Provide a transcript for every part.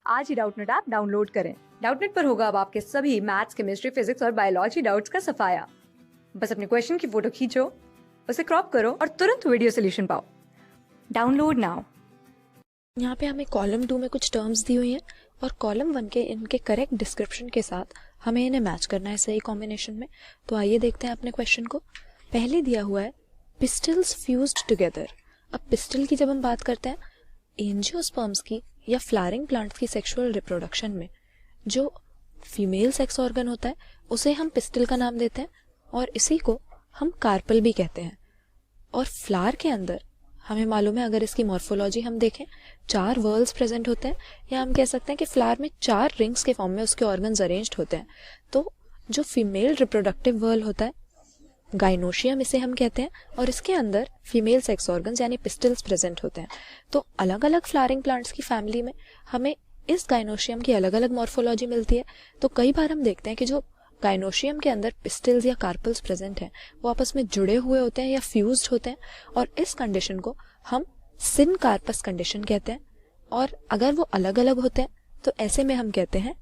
आज ही Doubtnut app download करें। Doubtnut पर होगा अब आपके सभी मैथ्स, केमिस्ट्री, फिजिक्स और बायोलॉजी डाउट्स का सफाया। बस अपने क्वेश्चन की फोटो खींचो, उसे क्रॉप करो और तुरंत वीडियो सोल्यूशन पाओ। Download now. यहाँ पे हमें कॉलम 2 में कुछ टर्म्स दी हुई हैं और कॉलम 1 के इनके करेक्ट डिस्क्रिप्शन के साथ हमें इन्हें मैच करना है सही कॉम्बिनेशन में। तो आइए देखते हैं अपने क्वेश्चन को। पहले दिया हुआ है पिस्टल्स फ्यूज्ड टुगेदर। अब पिस्टल की जब हम बात करते हैं, एंजियोस्पर्म्स की या फ्लावरिंग प्लांट्स की सेक्सुअल रिप्रोडक्शन में जो फीमेल सेक्स ऑर्गन होता है उसे हम पिस्टल का नाम देते हैं और इसी को हम कार्पल भी कहते हैं। और फ्लावर के अंदर हमें मालूम है, अगर इसकी मॉर्फोलॉजी हम देखें, 4 वर्ल्स प्रेजेंट होते हैं, या हम कह सकते हैं कि फ्लावर में 4 रिंग्स के फॉर्म में उसके ऑर्गन्स अरेंज्ड होते हैं। तो जो फीमेल रिप्रोडक्टिव वर्ल होता है, गाइनोशियम इसे हम कहते हैं, और इसके अंदर फीमेल सेक्स ऑर्गन्स यानी पिस्टल्स प्रेजेंट होते हैं। तो अलग अलग फ्लावरिंग प्लांट्स की फैमिली में हमें इस गाइनोशियम की अलग अलग मॉर्फोलॉजी मिलती है। तो कई बार हम देखते हैं कि जो गाइनोशियम के अंदर पिस्टल्स या कार्पल्स प्रेजेंट हैं वो आपस में जुड़े हुए होते हैं या फ्यूज्ड होते हैं, और इस कंडीशन को हम सिन कार्पस कंडीशन कहते हैं। और अगर वो अलग अलग होते हैं तो ऐसे में हम कहते हैं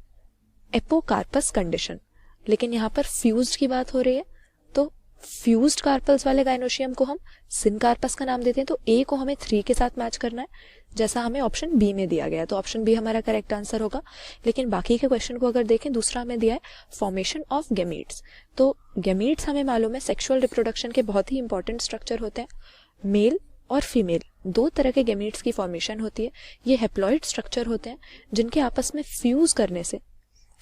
एपोकार्पस कंडीशन। लेकिन यहाँ पर फ्यूज्ड की बात हो रही है, तो फ्यूज्ड कार्पल्स वाले गाइनोशियम को हम सिन कार्पस का नाम देते हैं। तो ए को हमें 3 के साथ मैच करना है, जैसा हमें ऑप्शन बी में दिया गया है। तो ऑप्शन बी हमारा करेक्ट आंसर होगा। लेकिन बाकी के क्वेश्चन को अगर देखें, दूसरा हमें दिया है फॉर्मेशन ऑफ गैमीट्स। तो गैमीट्स हमें मालूम है सेक्सुअल रिप्रोडक्शन के बहुत ही इंपॉर्टेंट स्ट्रक्चर होते हैं। मेल और फीमेल 2 तरह के गैमीट्स की फॉर्मेशन होती है। ये हेप्लॉइड स्ट्रक्चर होते हैं जिनके आपस में फ्यूज करने से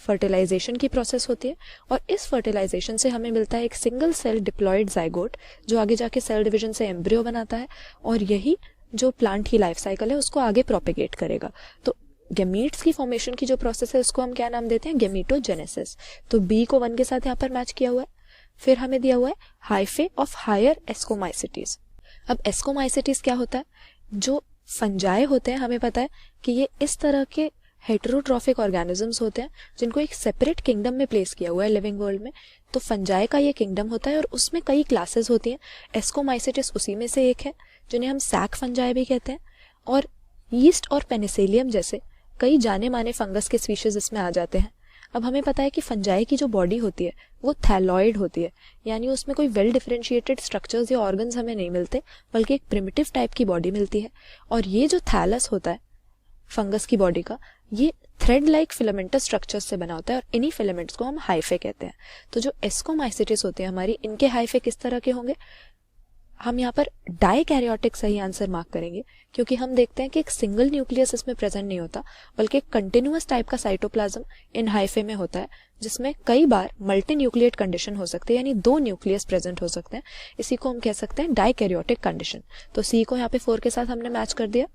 फर्टिलाइजेशन की प्रोसेस होती है, और इस फर्टिलाइजेशन से हमें मिलता है एक सिंगल सेल डिप्लॉयड जाइगोट, जो आगे जाके सेल डिवीजन से एम्ब्रियो बनाता है, और यही जो प्लांट की लाइफ साइकिल है उसको आगे प्रोपेगेट करेगा। तो गैमीट्स की फॉर्मेशन की जो प्रोसेस है उसको हम क्या नाम देते हैं? गैमीटोजेनेसिस। तो बी को 1 के साथ यहाँ पर मैच किया हुआ है। फिर हमें दिया हुआ है हाइफे ऑफ हायर एस्कोमाइसिटीज। अब एस्कोमाइसिटीज क्या होता है? जो फंजाई होते हैं, हमें पता है कि ये इस तरह के हेटेरोट्रॉफिक ऑर्गेनिजम्स होते हैं जिनको एक सेपरेट किंगडम में प्लेस किया हुआ है लिविंग वर्ल्ड में। तो फंजाई का ये किंगडम होता है और उसमें कई क्लासेस होती हैं। एस्कोमाइसिटिस उसी में से एक है, जिन्हें हम सैक फंजाई भी कहते हैं। और यीस्ट और पेनिसिलियम जैसे कई जाने माने फंगस के स्पीशीज इसमें आ जाते हैं। अब हमें पता है कि फंजाई की जो बॉडी होती है वो थैलॉइड होती है, यानी उसमें कोई वेल डिफरेंशिएटेड स्ट्रक्चर्स या ऑर्गन्स हमें नहीं मिलते, बल्कि एक प्रिमिटिव टाइप की बॉडी मिलती है। और ये जो थैलस होता है फंगस की बॉडी का, ये थ्रेड लाइक फिलामेंटस स्ट्रक्चर्स से बना होता है, और इन्हीं फिलामेंट्स को हम हाइफे कहते हैं। तो जो एस्कोमाइसिटिस होते हैं हमारी, इनके हाइफे किस तरह के होंगे? हम यहाँ पर डाइकैरियोटिक सही आंसर मार्क करेंगे, क्योंकि हम देखते हैं कि एक सिंगल न्यूक्लियस इसमें प्रेजेंट नहीं होता, बल्कि एक कंटिन्यूअस टाइप का साइटोप्लाज्म इन हाइफे में होता है, जिसमें कई बार मल्टी न्यूक्लिएट कंडीशन हो सकती है, यानी 2 न्यूक्लियस प्रेजेंट हो सकते हैं। इसी को हम कह सकते हैं डाइकैरियोटिक कंडीशन। तो सी को यहाँ पे 4 के साथ हमने मैच कर दिया।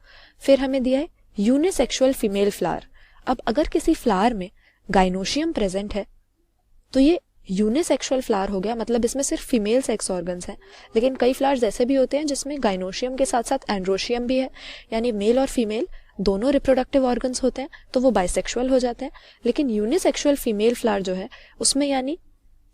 फिर हमें दिया है यूनिसेक्सुअल फीमेल फ्लावर। अब अगर किसी फ्लावर में गाइनोशियम प्रेजेंट है तो ये यूनिसेक्सुअल फ्लावर हो गया, मतलब इसमें सिर्फ फीमेल सेक्स ऑर्गन्स हैं। लेकिन कई फ्लावर्स ऐसे भी होते हैं जिसमें गाइनोशियम के साथ साथ एंड्रोशियम भी है, यानी मेल और फीमेल दोनों रिप्रोडक्टिव ऑर्गन्स होते हैं, तो वो बाइसेक्सुअल हो जाते हैं। लेकिन यूनिसेक्सुअल फीमेल फ्लावर जो है उसमें यानी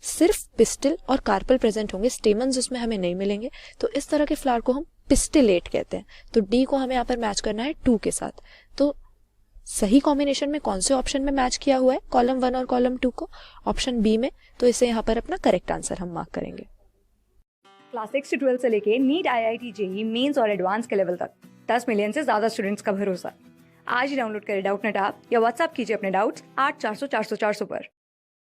सिर्फ पिस्टिल और कार्पल प्रेजेंट होंगे, स्टेमन्स उसमें हमें नहीं मिलेंगे। तो इस तरह के फ्लावर को हम पिस्टिलेट कहते हैं। तो डी को हमें यहाँ पर मैच करना है 2 के साथ। तो सही कॉम्बिनेशन में कौन से ऑप्शन में मैच किया हुआ है कॉलम 1 और कॉलम 2 को? ऑप्शन बी में। तो इसे यहाँ पर अपना करेक्ट आंसर हम मार्क करेंगे। क्लास 6 से 12 से लेके नीट, IIT, JEE मेंस और एडवांस के लेवल तक 10 मिलियन से ज्यादा स्टूडेंट्स का भरोसा। आज ही डाउनलोड करें डाउटनेट ऐप या व्हाट्सएप कीजिए अपने डाउट्स 8400 400 400 पर।